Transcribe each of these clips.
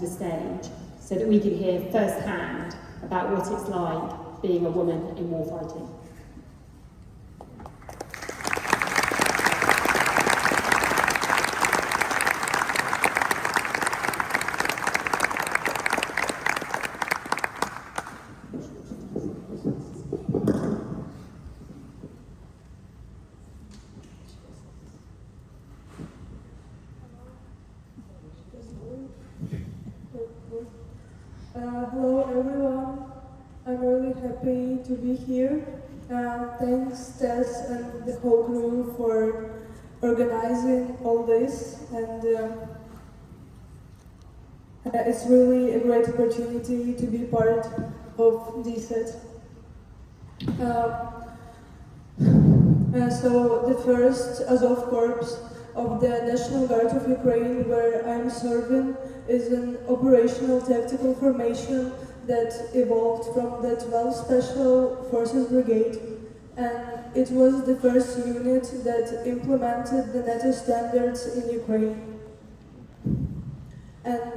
the stage so that we can hear firsthand about what it's like being a woman in warfighting. Hello everyone, I'm really happy to be here. Thanks Tess and the whole crew for organizing all this, and it's really a great opportunity to be part of DSET. So the first Azov Corps of the National Guard of Ukraine, where I'm serving, is an operational tactical formation that evolved from the 12th Special Forces Brigade, and it was the first unit that implemented the NATO standards in Ukraine. And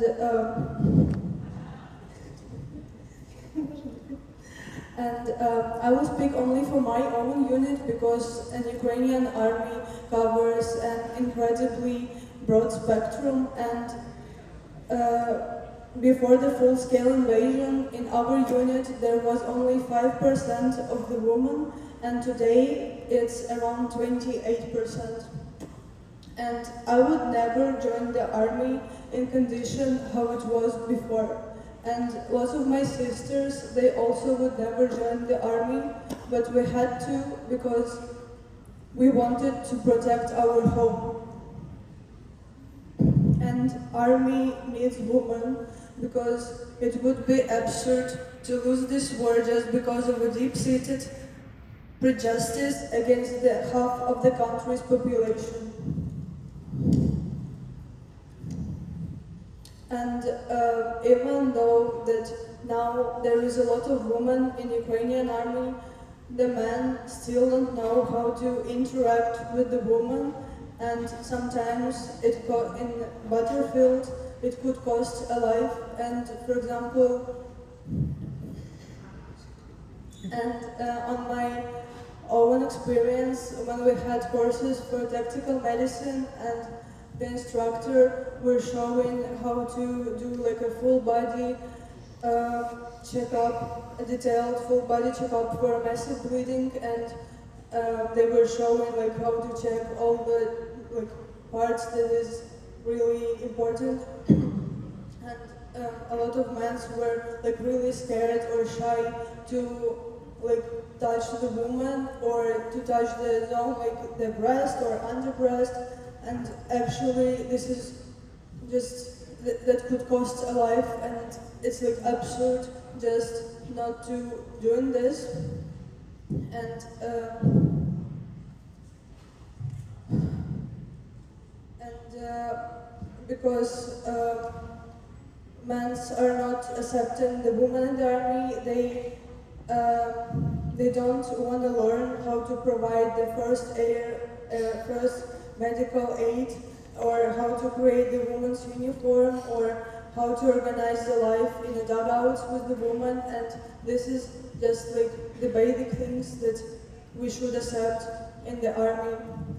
I will speak only for my own unit because an Ukrainian army covers an incredibly broad spectrum, and before the full-scale invasion in our unit there was only 5% of the women, and today it's around 28%. And I would never join the army in condition how it was before. And lots of my sisters, they also would never join the army, but we had to because we wanted to protect our home. And army needs women because it would be absurd to lose this war just because of a deep-seated prejudice against the half of the country's population. And even though that now there is a lot of women in Ukrainian army, the men still don't know how to interact with the woman, and sometimes in battlefield it could cost a life. And for example, on my own experience, when we had courses for tactical medicine, and the instructor were showing how to do like a full body checkup, a detailed full body checkup for massive bleeding, and they were showing like how to check all the parts that is really important. And a lot of men were like really scared or shy to touch the woman or to touch the zone like the breast or under breast. And actually this is just that could cost a life, and it's like absurd just not to doing this. And because men are not accepting the women in the army, they don't want to learn how to provide the first medical aid, or how to create the woman's uniform, or how to organize the life in the dugouts with the woman. And this is just like the basic things that we should accept in the army.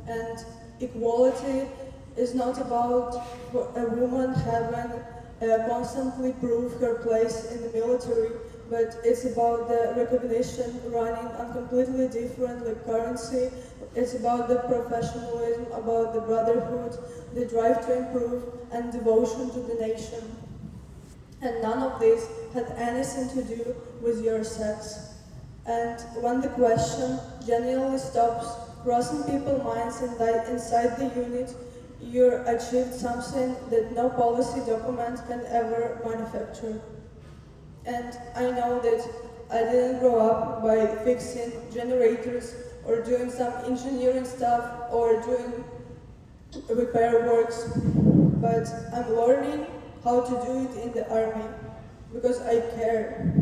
And equality is not about a woman having constantly prove her place in the military, but it's about the recognition running on completely different currency. It's about the professionalism, about the brotherhood, the drive to improve, and devotion to the nation. And none of this had anything to do with your sex. And when the question genuinely stops crossing people's minds inside the unit, you achieved something that no policy document can ever manufacture. And I know that I didn't grow up by fixing generators or doing some engineering stuff or doing repair works, but I'm learning how to do it in the army because I care.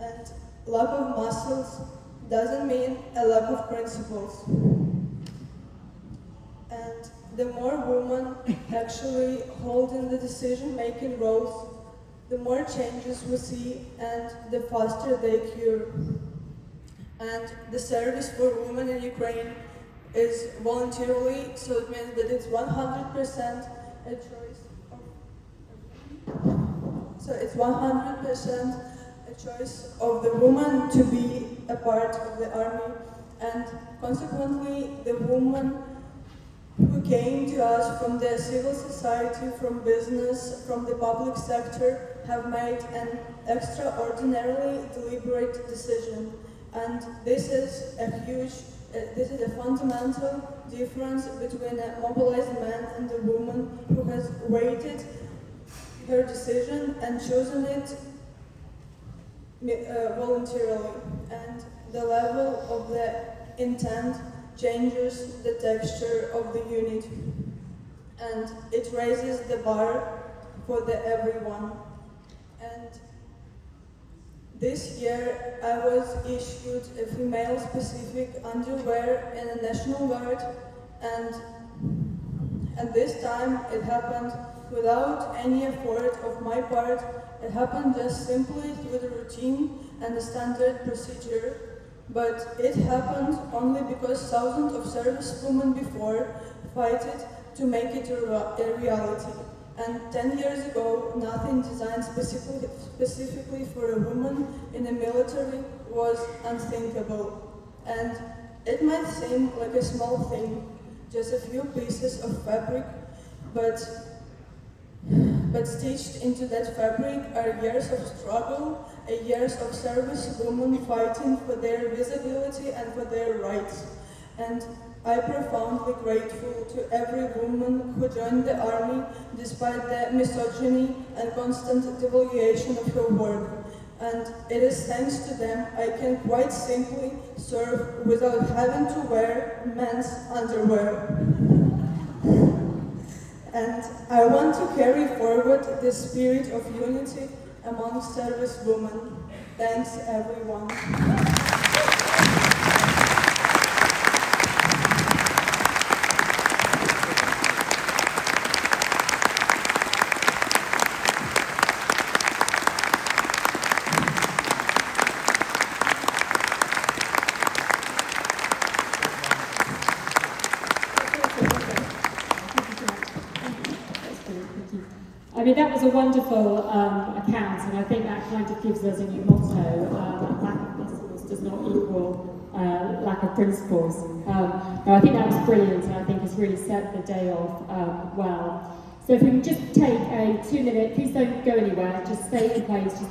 And lack of muscles doesn't mean a lack of principles. And the more women actually hold in the decision-making roles, the more changes we see and the faster they cure. And the service for women in Ukraine is voluntarily, so it means that it's 100% a choice of, so it's 100% a choice of the woman to be a part of the army, and consequently the women who came to us from the civil society, from business, from the public sector, have made an extraordinarily deliberate decision. And this is a fundamental difference between a mobilized man and a woman who has weighted her decision and chosen it voluntarily. And the level of the intent changes the texture of the unit, and it raises the bar for the everyone. And this year I was issued a female-specific underwear in the National Guard, and this time it happened without any effort of my part. It happened just simply through the routine and the standard procedure. But it happened only because thousands of servicewomen before fighted to make it a reality. And 10 years ago, nothing designed specifically for a woman in the military was unthinkable. And it might seem like a small thing, just a few pieces of fabric, but stitched into that fabric are years of struggle, years of servicewomen fighting for their visibility and for their rights. And I'm profoundly grateful to every woman who joined the army despite the misogyny and constant devaluation of her work. And it is thanks to them I can quite simply serve without having to wear men's underwear. And I want to carry forward the spirit of unity among servicewomen. Thanks, everyone. I mean, that was a wonderful account, and I think that kind of gives us a new motto, lack of principles does not equal lack of principles. No, I think that was brilliant, and I think it's really set the day off well. So if we can just take a 2-minute, please don't go anywhere, just stay in place, just